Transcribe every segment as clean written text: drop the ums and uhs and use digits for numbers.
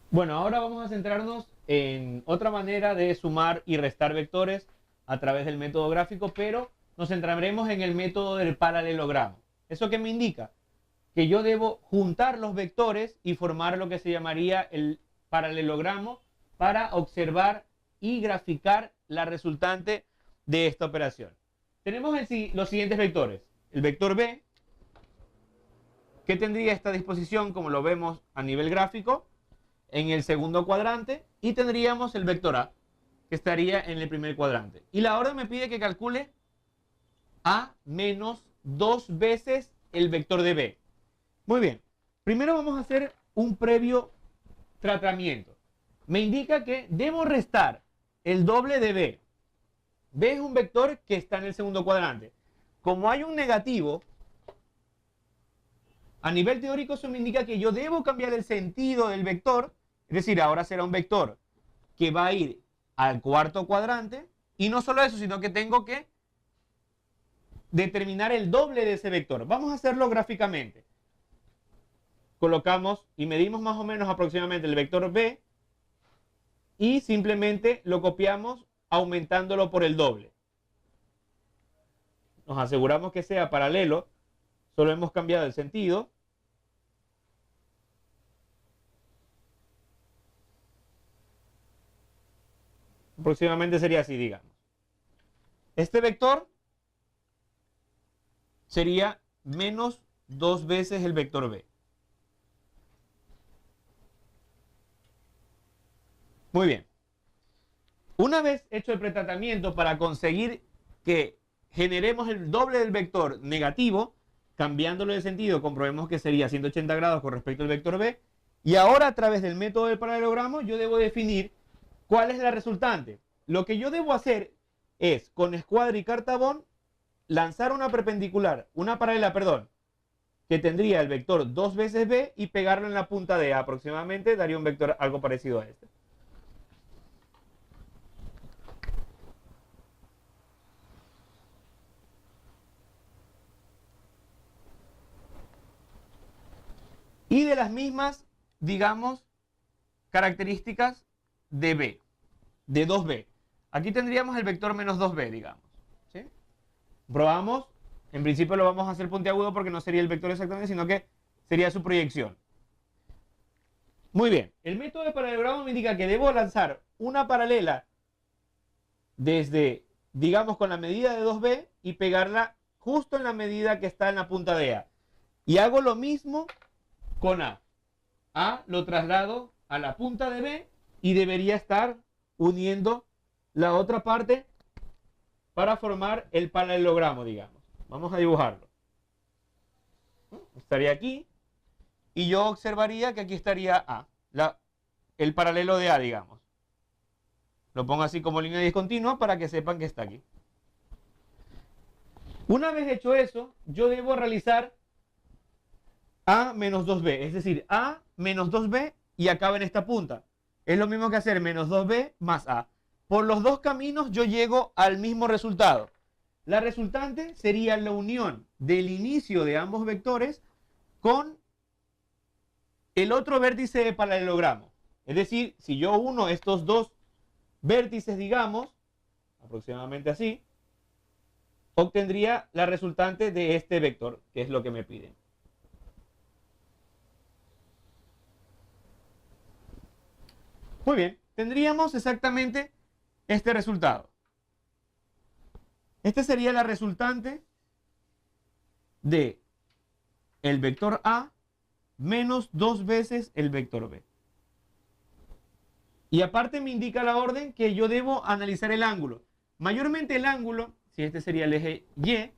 Bueno, ahora vamos a centrarnos en otra manera de sumar y restar vectores a través del método gráfico, pero nos centraremos en el método del paralelogramo. ¿Eso qué me indica? Que yo debo juntar los vectores y formar lo que se llamaría el paralelogramo para observar y graficar la resultante de esta operación. Tenemos los siguientes vectores. El vector B, que tendría esta disposición como lo vemos a nivel gráfico en el segundo cuadrante, y tendríamos el vector A, que estaría en el primer cuadrante. Y la orden me pide que calcule A menos 2 veces el vector de B. Muy bien, primero vamos a hacer un previo tratamiento. Me indica que debo restar el doble de B. B es un vector que está en el segundo cuadrante. Como hay un negativo, a nivel teórico eso me indica que yo debo cambiar el sentido del vector, es decir, ahora será un vector que va a ir al cuarto cuadrante, y no solo eso, sino que tengo que determinar el doble de ese vector. Vamos a hacerlo gráficamente. Colocamos y medimos más o menos aproximadamente el vector B y simplemente lo copiamos aumentándolo por el doble. Nos aseguramos que sea paralelo, solo hemos cambiado el sentido. Aproximadamente sería así, digamos. Este vector sería menos 2 veces el vector B. Muy bien. Una vez hecho el pretratamiento para conseguir que generemos el doble del vector negativo, cambiándolo de sentido, comprobemos que sería 180 grados con respecto al vector B. Y ahora a través del método del paralelogramo yo debo definir cuál es la resultante. Lo que yo debo hacer es, con escuadra y cartabón, lanzar una paralela, que tendría el vector 2 veces B y pegarlo en la punta de A. Aproximadamente daría un vector algo parecido a este. Y de las mismas, digamos, características de B, de 2B. Aquí tendríamos el vector menos 2B, digamos. ¿Sí? Probamos, en principio lo vamos a hacer puntiagudo porque no sería el vector exactamente, sino que sería su proyección. Muy bien, el método de paralelogramo me indica que debo lanzar una paralela desde, digamos, con la medida de 2B y pegarla justo en la medida que está en la punta de A. Y hago lo mismo con A. A lo traslado a la punta de B y debería estar uniendo la otra parte para formar el paralelogramo, digamos. Vamos a dibujarlo. Estaría aquí y yo observaría que aquí estaría A, el paralelo de A, digamos. Lo pongo así como línea discontinua para que sepan que está aquí. Una vez hecho eso, yo debo realizar A menos 2B, es decir, A menos 2B y acaba en esta punta. Es lo mismo que hacer menos 2B más A. Por los dos caminos yo llego al mismo resultado. La resultante sería la unión del inicio de ambos vectores con el otro vértice de paralelogramo. Es decir, si yo uno estos dos vértices, digamos, aproximadamente así, obtendría la resultante de este vector, que es lo que me piden. Muy bien, tendríamos exactamente este resultado. Este sería la resultante de el vector A menos 2 veces el vector B. Y aparte me indica la orden que yo debo analizar el ángulo. Mayormente el ángulo, si este sería el eje Y,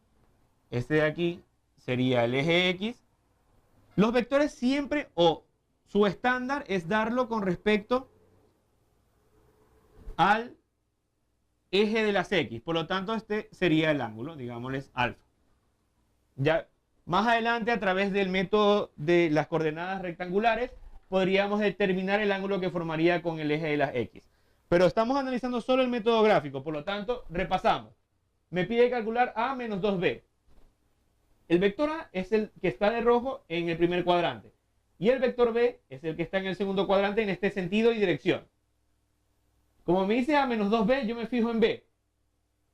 este de aquí sería el eje X, los vectores siempre, o su estándar es darlo con respecto al eje de las X. Por lo tanto, este sería el ángulo, digámosles alfa. Ya más adelante, a través del método de las coordenadas rectangulares, podríamos determinar el ángulo que formaría con el eje de las X. Pero estamos analizando solo el método gráfico, por lo tanto, repasamos. Me pide calcular A menos 2B. El vector A es el que está de rojo en el primer cuadrante. Y el vector B es el que está en el segundo cuadrante en este sentido y dirección. Como me dice A menos 2B, yo me fijo en B.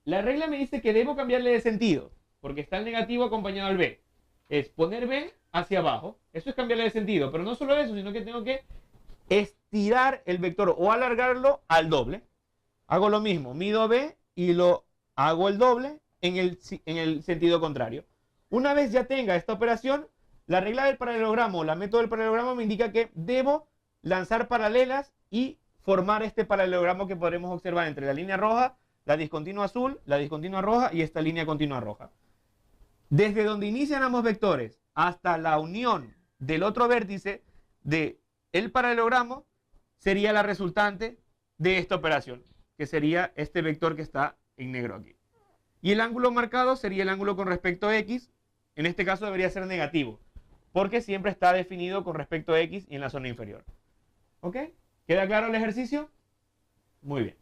La regla me dice que debo cambiarle de sentido, porque está el negativo acompañado al B. Es poner B hacia abajo. Eso es cambiarle de sentido. Pero no solo eso, sino que tengo que estirar el vector o alargarlo al doble. Hago lo mismo, mido B y lo hago el doble en el sentido contrario. Una vez ya tenga esta operación, la regla del paralelogramo, la método del paralelogramo me indica que debo lanzar paralelas y formar este paralelogramo que podremos observar entre la línea roja, la discontinua azul, la discontinua roja y esta línea continua roja. Desde donde inician ambos vectores hasta la unión del otro vértice del paralelogramo sería la resultante de esta operación, que sería este vector que está en negro aquí. Y el ángulo marcado sería el ángulo con respecto a X. En este caso debería ser negativo, porque siempre está definido con respecto a X y en la zona inferior. ¿Ok? ¿Queda claro el ejercicio? Muy bien.